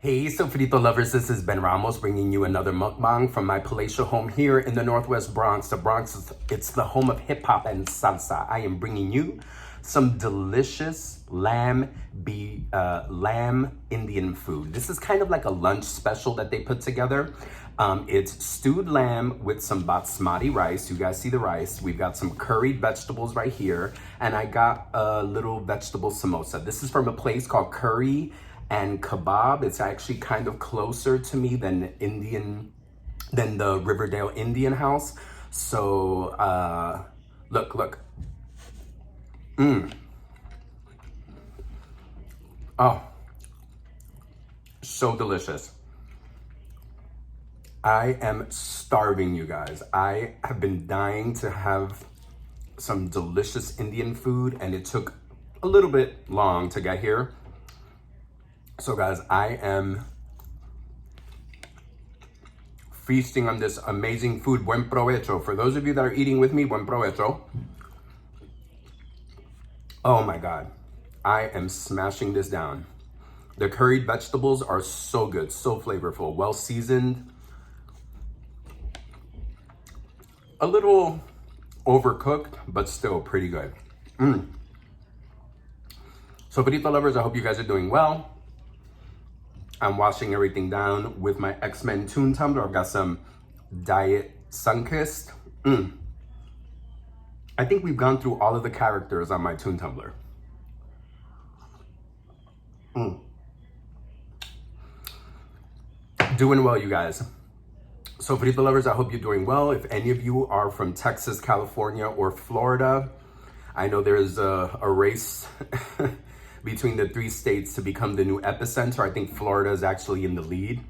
Hey, Sofrito Lovers, this is Ben Ramos bringing you another mukbang from my palatial home here in the Northwest Bronx. The Bronx, it's the home of hip hop and salsa. I am bringing you some delicious lamb Indian food. This is kind of like a lunch special that they put together. It's stewed lamb with some Basmati rice. You guys see the rice. We've got some curried vegetables right here. And I got a little vegetable samosa. This is from a place called Curry and Kebab. It's actually kind of closer to me than the Riverdale Indian House. So look. Oh, so delicious. I am starving, you guys. I have been dying to have some delicious Indian food, and it took a little bit long to get here. So guys, I am feasting on this amazing food. Buen Provecho. For those of you that are eating with me, Buen Provecho. Oh my God, I am smashing this down. The curried vegetables are so good, so flavorful, well seasoned. A little overcooked, but still pretty good. Sofrito Lovers, I hope you guys are doing well. I'm washing everything down with my X-Men Toon tumbler. I've got some Diet Sunkist. I think we've gone through all of the characters on my Toon tumbler. Doing well, you guys. Sofrito Lovers, I hope you're doing well. If any of you are from Texas, California, or Florida, I know there's a race between the 3 states to become the new epicenter. I think Florida is actually in the lead.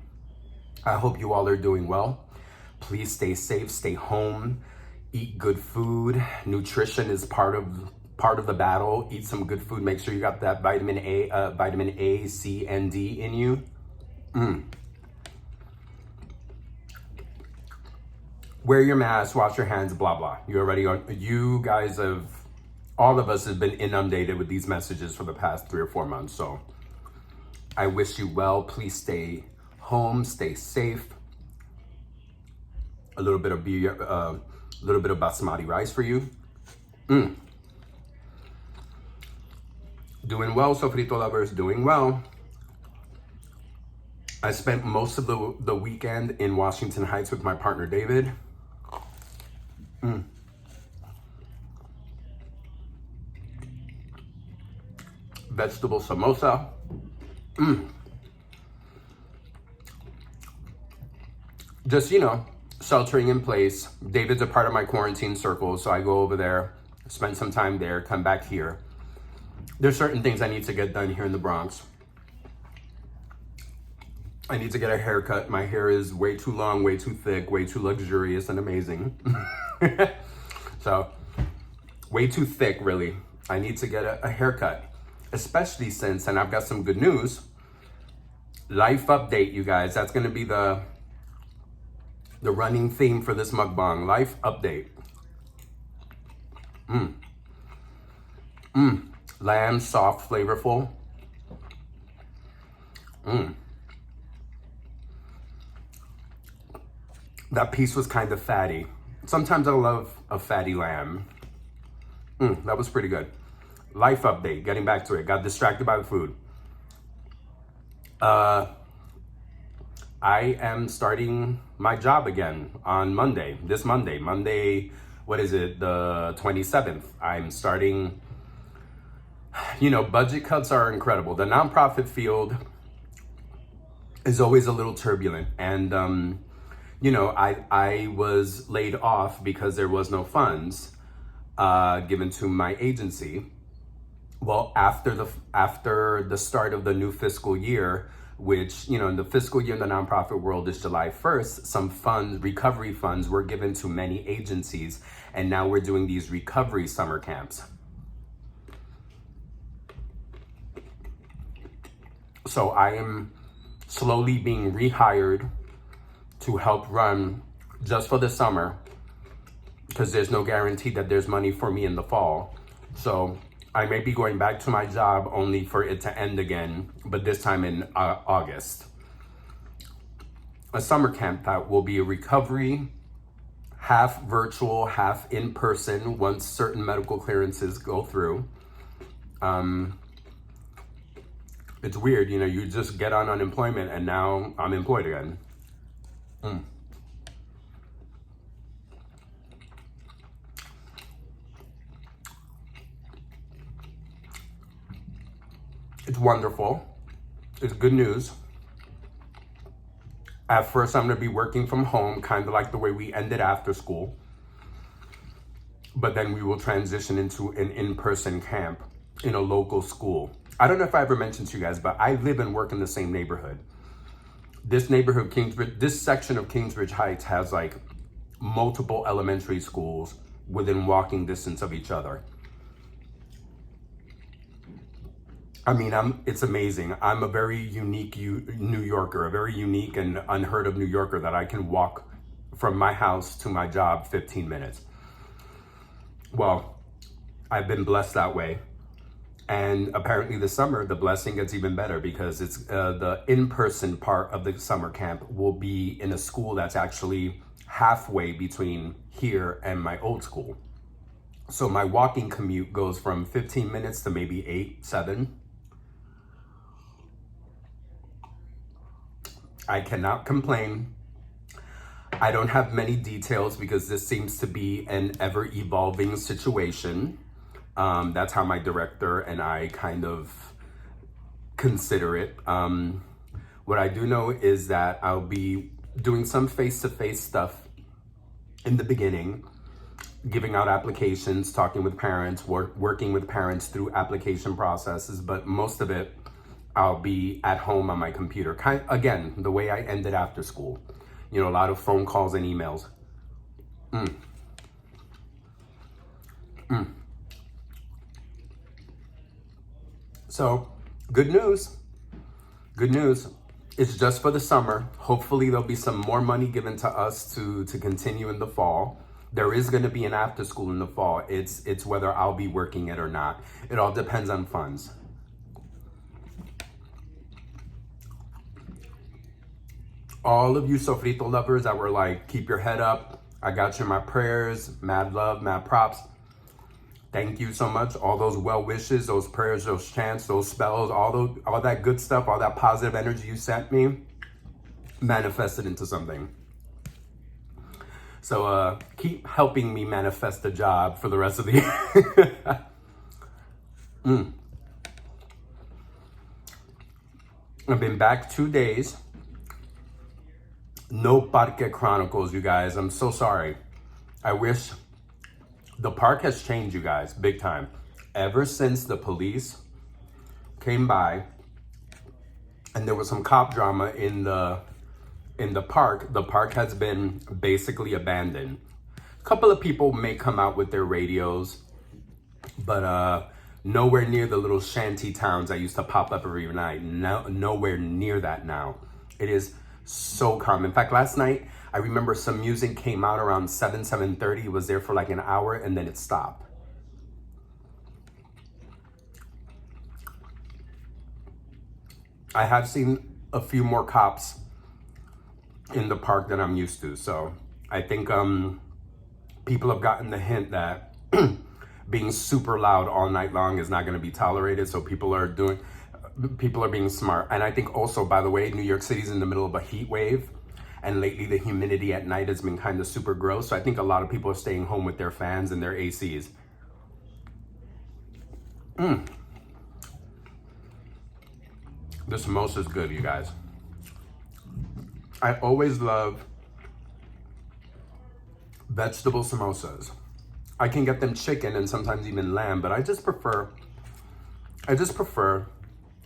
I hope you all are doing well. Please stay safe, stay home, eat good food. Nutrition is part of the battle. Eat some good food. Make sure you got that vitamin A, C, and D in you. Wear your mask, wash your hands, blah, blah. You guys have, all of us have been inundated with these messages for the past 3 or 4 months. So I wish you well. Please stay home, stay safe. A little bit of basmati rice for you. Doing well, Sofrito Lovers, doing well. I spent most of the weekend in Washington Heights with my partner, David. Vegetable samosa. Just, sheltering in place. David's a part of my quarantine circle, so I go over there, spend some time there, come back here. There's certain things I need to get done here in the Bronx. I need to get a haircut. My hair is way too long, way too thick, way too luxurious and amazing. So, way too thick, really. I need to get a haircut. Especially since, and I've got some good news, life update, you guys. That's going to be the running theme for this mukbang. Life update. Lamb, soft, flavorful. That piece was kind of fatty. Sometimes I love a fatty lamb. That was pretty good. Life update, getting back to it. Got distracted by the food. I am starting my job again on Monday. This Monday, what is it? The 27th. I'm starting, budget cuts are incredible. The nonprofit field is always a little turbulent. And, I was laid off because there was no funds given to my agency. Well, after the start of the new fiscal year, which, in the fiscal year in the nonprofit world is July 1st, some recovery funds were given to many agencies, and now we're doing these recovery summer camps. So I am slowly being rehired to help run just for the summer, because there's no guarantee that there's money for me in the fall. So I may be going back to my job only for it to end again, but this time in August. a summer camp that will be a recovery, half virtual, half in person once certain medical clearances go through. It's weird, you know, you just get on unemployment and now I'm employed again. It's wonderful. It's good news. At first, I'm going to be working from home, kind of like the way we ended after school. But then we will transition into an in-person camp in a local school. I don't know if I ever mentioned to you guys, but I live and work in the same neighborhood. This neighborhood, Kingsbridge, this section of Kingsbridge Heights has like multiple elementary schools within walking distance of each other. I mean, it's amazing. I'm a very unique New Yorker, a very unique and unheard of New Yorker that I can walk from my house to my job 15 minutes. Well, I've been blessed that way. And apparently this summer, the blessing gets even better because it's the in-person part of the summer camp will be in a school that's actually halfway between here and my old school. So my walking commute goes from 15 minutes to maybe 8, 7. I cannot complain. I don't have many details because this seems to be an ever-evolving situation. That's how my director and I kind of consider it. What I do know is that I'll be doing some face-to-face stuff in the beginning, giving out applications, talking with parents, working with parents through application processes, but most of it, I'll be at home on my computer. Again, the way I ended after school. You know, a lot of phone calls and emails. So, good news. Good news. It's just for the summer. Hopefully there'll be some more money given to us to continue in the fall. There is going to be an after school in the fall. It's whether I'll be working it or not. It all depends on funds. All of you Sofrito lovers that were like, keep your head up. I got you in my prayers. Mad love, mad props. Thank you so much. All those well wishes, those prayers, those chants, those spells, all that good stuff, all that positive energy you sent me, manifested into something. So keep helping me manifest a job for the rest of the year. I've been back 2 days. No Parque Chronicles, you guys. I'm so sorry. I wish the park has changed, you guys, big time. Ever since the police came by and there was some cop drama in the park has been basically abandoned. A couple of people may come out with their radios, but nowhere near the little shanty towns that used to pop up every night. Nowhere near that now. It is so calm. In fact, last night, I remember some music came out around 7:30. It was there for like an hour and then it stopped. I have seen a few more cops in the park than I'm used to. So I think people have gotten the hint that being super loud all night long is not going to be tolerated. So people are being smart. And I think also, by the way, New York City's in the middle of a heat wave. And lately the humidity at night has been kind of super gross. So I think a lot of people are staying home with their fans and their ACs. The samosa is good, you guys. I always love vegetable samosas. I can get them chicken and sometimes even lamb, but I just prefer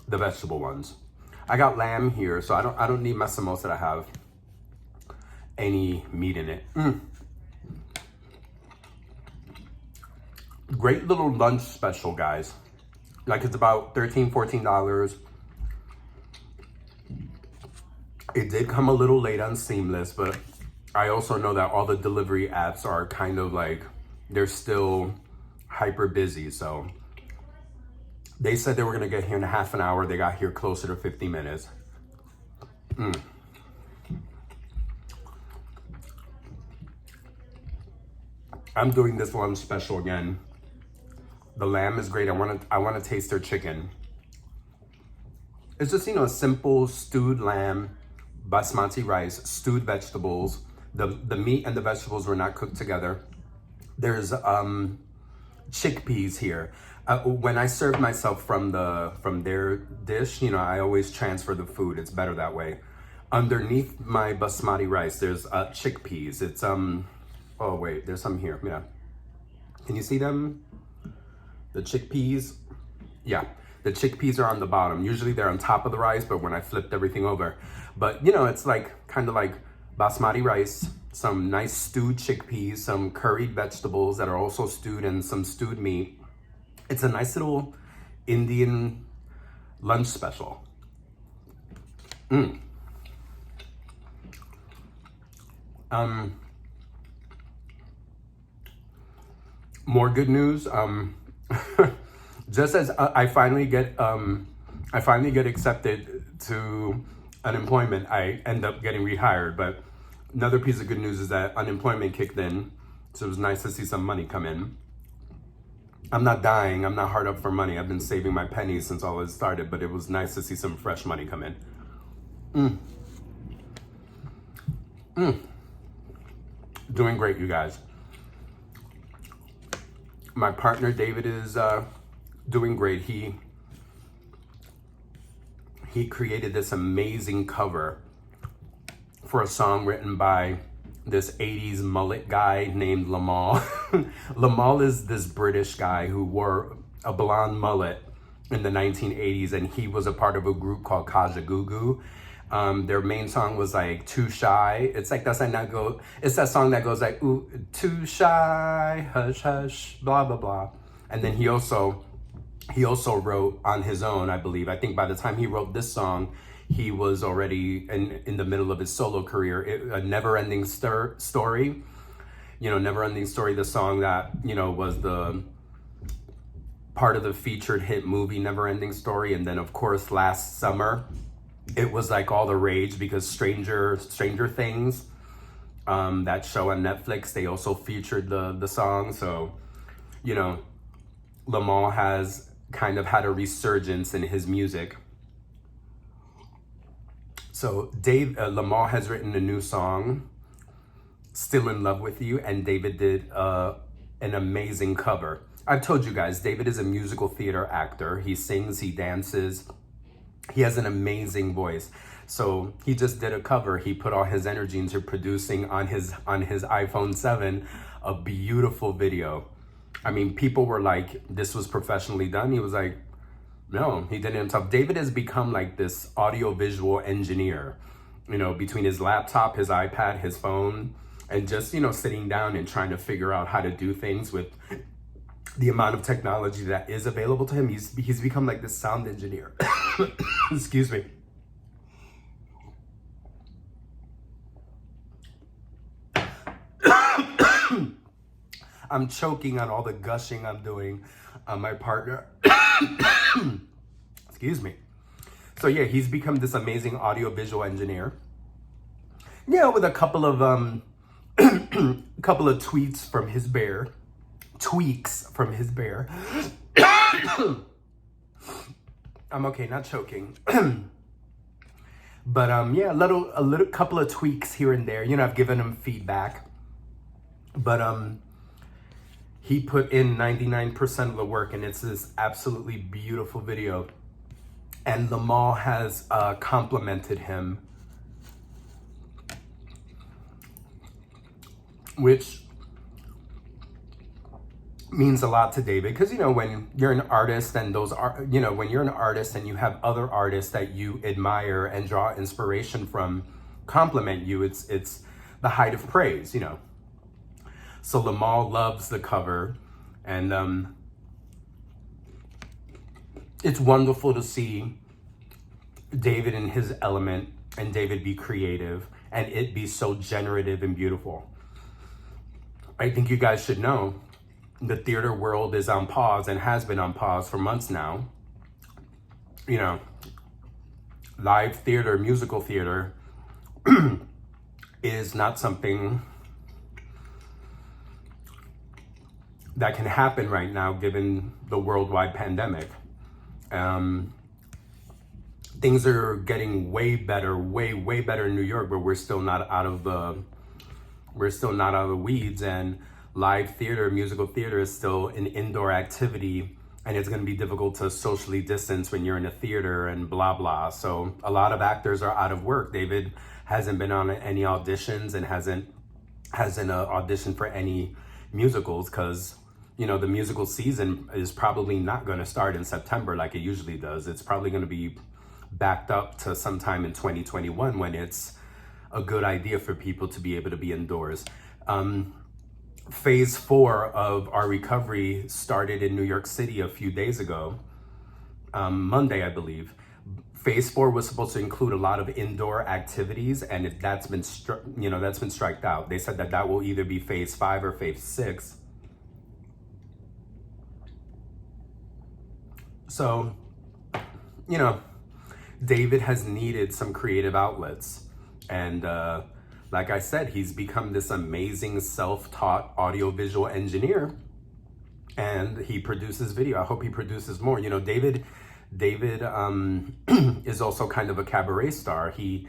the vegetable ones. I got lamb here, so I don't need my samosa to have any meat in it. Great little lunch special, guys. Like, it's about $13, $14. It did come a little late on Seamless, but I also know that all the delivery apps are kind of like, they're still hyper busy. So they said they were gonna get here in a half an hour. They got here closer to 50 minutes. I'm doing this lunch special again. The lamb is great. I want to taste their chicken. It's just, you know, a simple stewed lamb, basmati rice, stewed vegetables. The meat and the vegetables were not cooked together. There's chickpeas here. When I serve myself from their dish, you know, I always transfer the food. It's better that way. Underneath my basmati rice, there's chickpeas. It's oh wait, there's some here. Yeah, can you see them? The chickpeas. Yeah, the chickpeas are on the bottom. Usually they're on top of the rice, but when I flipped everything over, but you know, it's like kind of like basmati rice, some nice stewed chickpeas, some curried vegetables that are also stewed, and some stewed meat. It's a nice little Indian lunch special. More good news. Just as I finally get accepted to unemployment, I end up getting rehired. But another piece of good news is that unemployment kicked in, so it was nice to see some money come in. I'm not dying. I'm not hard up for money. I've been saving my pennies since all this started, but it was nice to see some fresh money come in. Doing great, you guys. My partner David is doing great. He created this amazing cover for a song written by this 80s mullet guy named Limahl. Limahl is this British guy who wore a blonde mullet in the 1980s, and he was a part of a group called Kaja Goo. Their main song was like Too Shy. It's like it's that song that goes like, ooh, too shy, hush hush, blah blah blah. And then he also wrote on his own, I believe. I think by the time he wrote this song, he was already in the middle of his solo career. A Never Ending Story. You know, Never Ending Story, the song that, you know, was the part of the featured hit movie Never Ending Story. And then of course last summer, it was like all the rage because Stranger Things, that show on Netflix, they also featured the song. So, you know, Limahl has kind of had a resurgence in his music. So Limahl has written a new song, Still in Love with You, and David did an amazing cover. I've told you guys, David is a musical theater actor. He sings, he dances, he has an amazing voice. So he just did a cover. He put all his energy into producing on his iPhone 7 a beautiful video. I mean, people were like, this was professionally done. He was like, no, he did it himself. David has become like this audiovisual engineer, you know, between his laptop, his iPad, his phone, and just, you know, sitting down and trying to figure out how to do things with the amount of technology that is available to him. He's become like this sound engineer. Excuse me. I'm choking on all the gushing I'm doing on my partner. Excuse me. So yeah, he's become this amazing audiovisual engineer. Yeah, with a couple of couple of tweaks from his bear. I'm okay, not choking. But yeah, a little couple of tweaks here and there. You know, I've given him feedback. But he put in 99% of the work, and it's this absolutely beautiful video. And Limahl has complimented him, which means a lot to David, because, you know, when you're an artist and when you're an artist and you have other artists that you admire and draw inspiration from compliment you, it's the height of praise, you know. So Limahl loves the cover, and it's wonderful to see David in his element, and David be creative, and it be so generative and beautiful. I think you guys should know the theater world is on pause and has been on pause for months now. You know, live theater, musical theater is not something that can happen right now given the worldwide pandemic. Things are getting way better, way better in New York, but we're still not out of the weeds, and live theater, musical theater is still an indoor activity, and it's going to be difficult to socially distance when you're in a theater and blah blah. So a lot of actors are out of work. David hasn't been on any auditions and hasn't auditioned for any musicals because, you know, the musical season is probably not going to start in September like it usually does. It's probably going to be backed up to sometime in 2021 when it's a good idea for people to be able to be indoors. Phase 4 of our recovery started in New York City a few days ago, Monday, I believe. Phase 4 was supposed to include a lot of indoor activities, and that's been striked out. They said that will either be Phase 5 or Phase 6. So, you know, David has needed some creative outlets, and like I said, he's become this amazing self-taught audiovisual engineer, and he produces video. I hope he produces more. You know, David is also kind of a cabaret star. He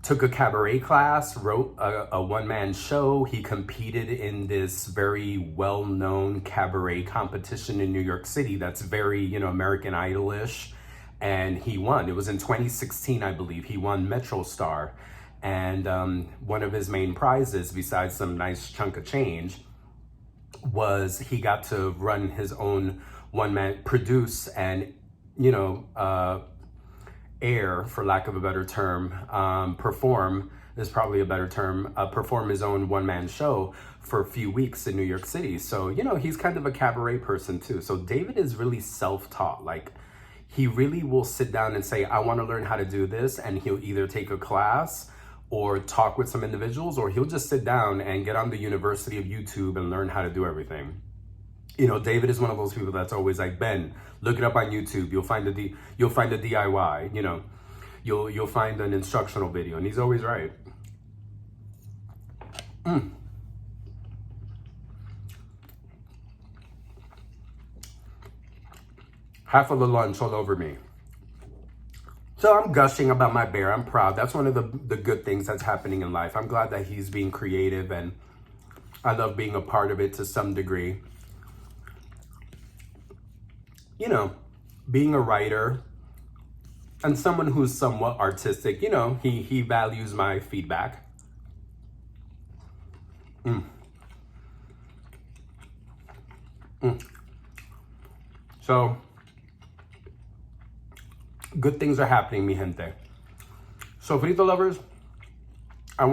took a cabaret class, wrote a one-man show. He competed in this very well-known cabaret competition in New York City that's very, you know, American Idol-ish, and he won. It was in 2016, I believe. He won Metro Star. And one of his main prizes, besides some nice chunk of change, was he got to run his own one-man, produce and, you know, air, for lack of a better term, perform is probably a better term, perform his own one-man show for a few weeks in New York City. So, you know, he's kind of a cabaret person too. So David is really self-taught. Like, he really will sit down and say, I want to learn how to do this. And he'll either take a class or talk with some individuals, or he'll just sit down and get on the University of YouTube and learn how to do everything. You know, David is one of those people that's always like, Ben, look it up on YouTube. You'll find a DIY. You know, you'll find an instructional video, and he's always right. Half of the lunch all over me. So I'm gushing about my bear. I'm proud. That's one of the good things that's happening in life. I'm glad that he's being creative, and I love being a part of it to some degree. You know, being a writer and someone who's somewhat artistic, you know, he values my feedback. So good things are happening, mi gente. Sofrito lovers, I'm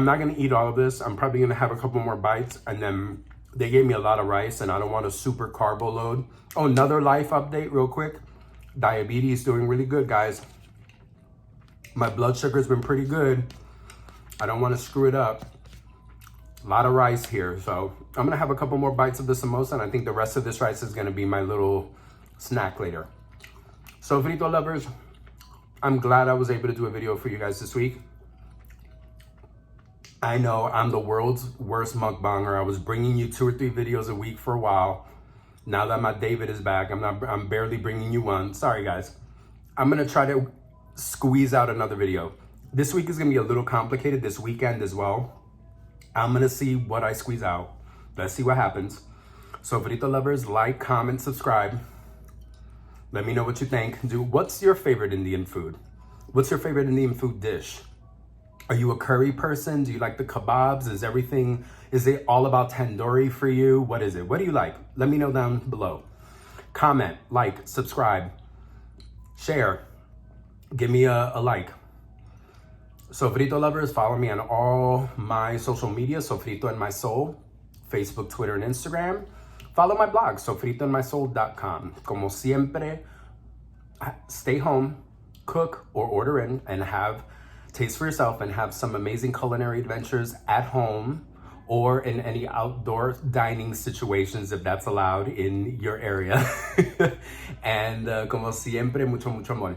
not gonna eat all of this. I'm probably gonna have a couple more bites, and then they gave me a lot of rice, and I don't want a super carbo load. Oh, another life update real quick. Diabetes doing really good, guys. My blood sugar's been pretty good. I don't want to screw it up. A lot of rice here, so I'm gonna have a couple more bites of the samosa, and I think the rest of this rice is gonna be my little snack later. Sofrito lovers, I'm glad I was able to do a video for you guys this week. I know I'm the world's worst mukbanger. I was bringing you 2 or 3 videos a week for a while. Now that my David is back, I'm barely bringing you one. Sorry guys. I'm gonna try to squeeze out another video. This week is gonna be a little complicated, this weekend as well. I'm gonna see what I squeeze out. Let's see what happens. Sofrito lovers, like, comment, subscribe. Let me know what you think. What's your favorite Indian food? What's your favorite Indian food dish? Are you a curry person? Do you like the kebabs? Is it all about tandoori for you? What is it? What do you like? Let me know down below. Comment, like, subscribe, share. Give me a like. Sofrito lovers, follow me on all my social media, Sofrito and My Soul, Facebook, Twitter, and Instagram. Follow my blog, sofritoandmysoul.com. Como siempre, stay home, cook or order in, and taste for yourself and have some amazing culinary adventures at home or in any outdoor dining situations, if that's allowed in your area. And como siempre, mucho amor.